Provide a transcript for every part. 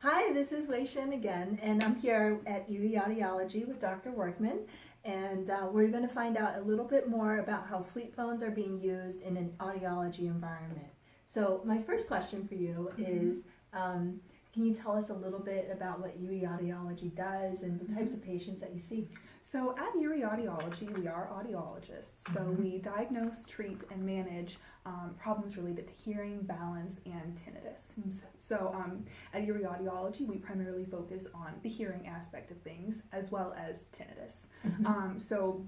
Hi, this is Wei-Shin again, and I'm here at Audiology with Dr. Workman, and we're going to find out a little bit more about how sleep phones are being used in an audiology environment. So my first question for you is, can you tell us a little bit about what Audiology does and the types of patients that you see? So at Audiology, we are audiologists. So we diagnose, treat, and manage problems related to hearing, balance, and tinnitus. So at Audiology, we primarily focus on the hearing aspect of things as well as tinnitus. So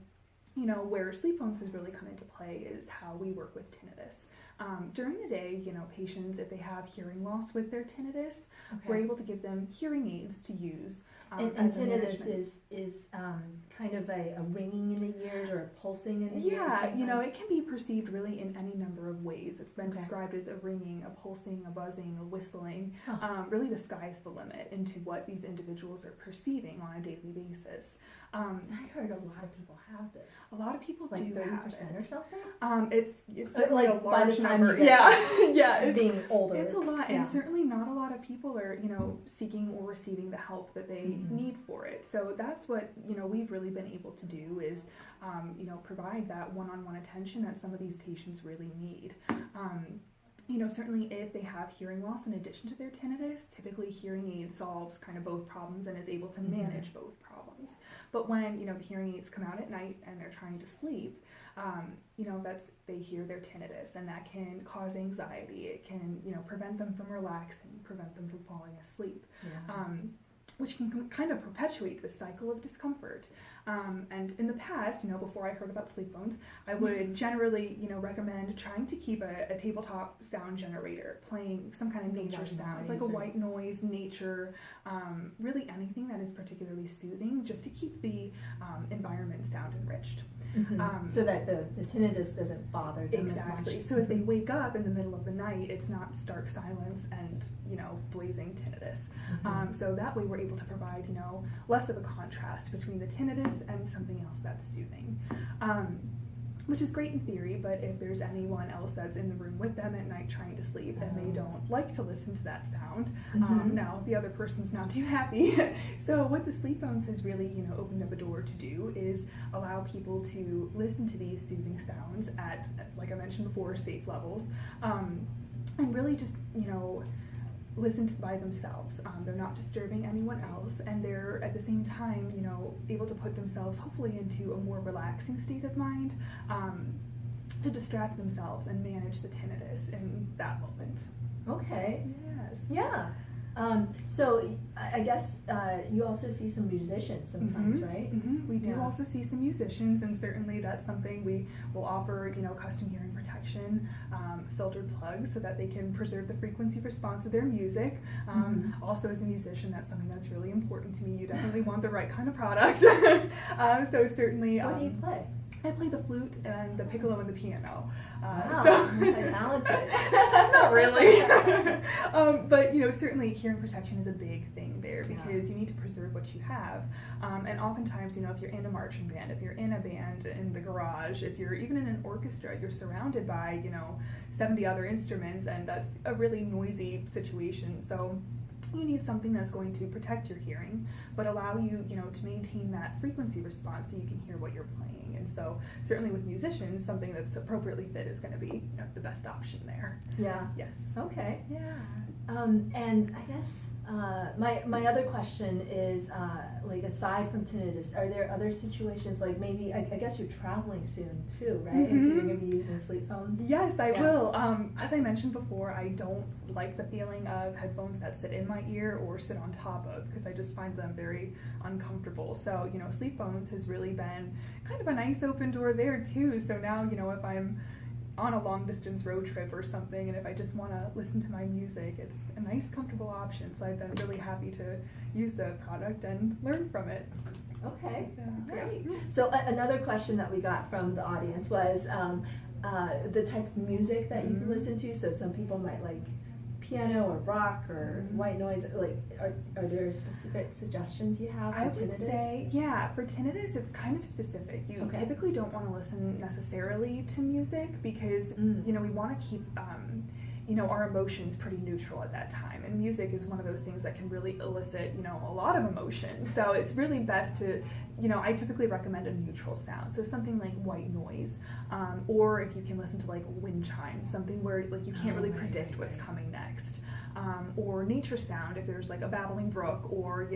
where sleep phones has really come into play is how we work with tinnitus. During the day, patients, if they have hearing loss with their tinnitus, we're able to give them hearing aids to use. And tinnitus is kind of a ringing in the ears or a pulsing in the ears? Yeah, it can be perceived really in any number of ways. It's been described as a ringing, a pulsing, a buzzing, a whistling. Really the sky's the limit into what these individuals are perceiving on a daily basis. I heard a lot of people have this. A lot of people like do 30% have it. or something? It's certainly like a large by the time number. You get yeah, being older. It's a lot, and certainly not a lot of people are, seeking or receiving the help that they need for it. So that's what, we've really been able to do is, provide that one-on-one attention that some of these patients really need. Certainly if they have hearing loss in addition to their tinnitus, typically hearing aid solves kind of both problems and is able to manage both problems. But when, the hearing aids come out at night and they're trying to sleep, they hear their tinnitus, and that can cause anxiety. It can, prevent them from relaxing, prevent them from falling asleep. Which can kind of perpetuate the cycle of discomfort. And in the past, before I heard about sleep phones, I would generally, recommend trying to keep a tabletop sound generator, playing some kind of nature sounds, like a white noise, nature, really anything that is particularly soothing, just to keep the environment sound enriched. So that the tinnitus doesn't bother them as much. So if they wake up in the middle of the night, it's not stark silence and, blazing tinnitus. So that way we're able to provide, less of a contrast between the tinnitus and something else that's soothing. Which is great in theory, but if there's anyone else that's in the room with them at night trying to sleep and they don't like to listen to that sound, now the other person's not too happy. So what the sleep phones has really, opened up a door to do is allow people to listen to these soothing sounds at, like I mentioned before, safe levels, and really just, listen to by themselves. They're not disturbing anyone else, and they're at the same time, able to put themselves hopefully into a more relaxing state of mind, to distract themselves and manage the tinnitus in that moment. Okay. Yes. Yeah. So I guess you also see some musicians sometimes, right? We do also see some musicians, and certainly that's something we will offer, custom hearing protection, filtered plugs so that they can preserve the frequency response of their music. Also as a musician, that's something that's really important to me. You definitely want the right kind of product. So certainly... What do you play? I play the flute and the piccolo and the piano. Wow, so multi-talented. Not really. But certainly hearing protection is a big thing there because you need to preserve what you have. And oftentimes, if you're in a marching band, if you're in a band in the garage, if you're even in an orchestra, you're surrounded by 70 other instruments, and that's a really noisy situation. So you need something that's going to protect your hearing, but allow you, to maintain that frequency response so you can hear what you're playing. And so certainly with musicians, something that's appropriately fit is going to be the best option there. Yeah. Yes. Okay. Yeah. And I guess my other question is, like, aside from tinnitus, are there other situations, like maybe, I guess you're traveling soon too, right? And so you're going to be using sleep phones? Yes, I will. As I mentioned before, I don't like the feeling of headphones that sit in my ear or sit on top of, because I just find them very uncomfortable. So, sleep phones has really been kind of a nice open door there too. So now, if I'm on a long distance road trip or something, and if I just want to listen to my music, it's a nice comfortable option. So I've been really happy to use the product and learn from it. Okay, So, great. yes. So another question that we got from the audience was the types of music that you can listen to. So some people might like piano or rock or white noise. Like, are there specific suggestions you have for I tinnitus? would say, for tinnitus, it's kind of specific. You typically don't want to listen necessarily to music because, we want to keep, our emotions pretty neutral at that time. And music is one of those things that can really elicit, a lot of emotion. So it's really best to, I typically recommend a neutral sound. So something like white noise, or if you can listen to like wind chimes, something where like you can't really predict what's coming next. Or nature sound if there's like a babbling brook or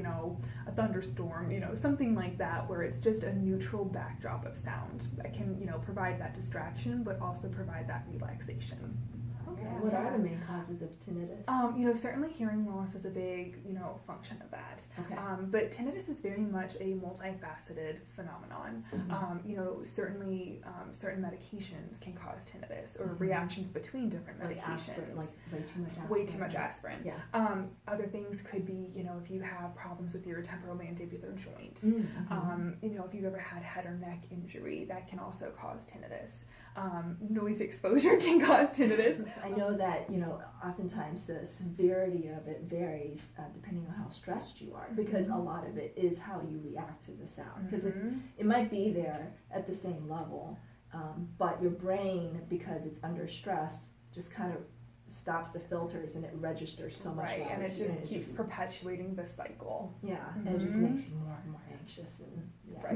a thunderstorm, something like that where it's just a neutral backdrop of sound that can provide that distraction but also provide that relaxation. Okay. What are the main causes of tinnitus? Certainly hearing loss is a big, function of that. Okay. But tinnitus is very much a multifaceted phenomenon. Certainly certain medications can cause tinnitus or reactions between different medications. Like way too much aspirin. Way too much aspirin. Yeah. Other things could be, if you have problems with your temporomandibular joint. If you've ever had head or neck injury, that can also cause tinnitus. Noise exposure can cause tinnitus. I know that, oftentimes the severity of it varies depending on how stressed you are, because a lot of it is how you react to the sound. Because it might be there at the same level, but your brain, because it's under stress, just kind of stops the filters and it registers so much louder. And it just keeps perpetuating the cycle. Yeah, and it just makes you more and more anxious and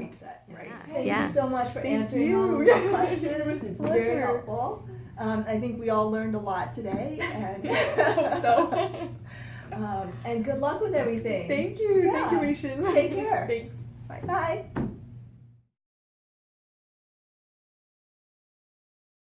upset. Right. Thank you so much for answering all of these questions. It's very helpful. I think we all learned a lot today, and I hope so. And good luck with everything. Thank you. Yeah. Thank you, Wei-Shin. Take care. Thanks. Bye. Bye.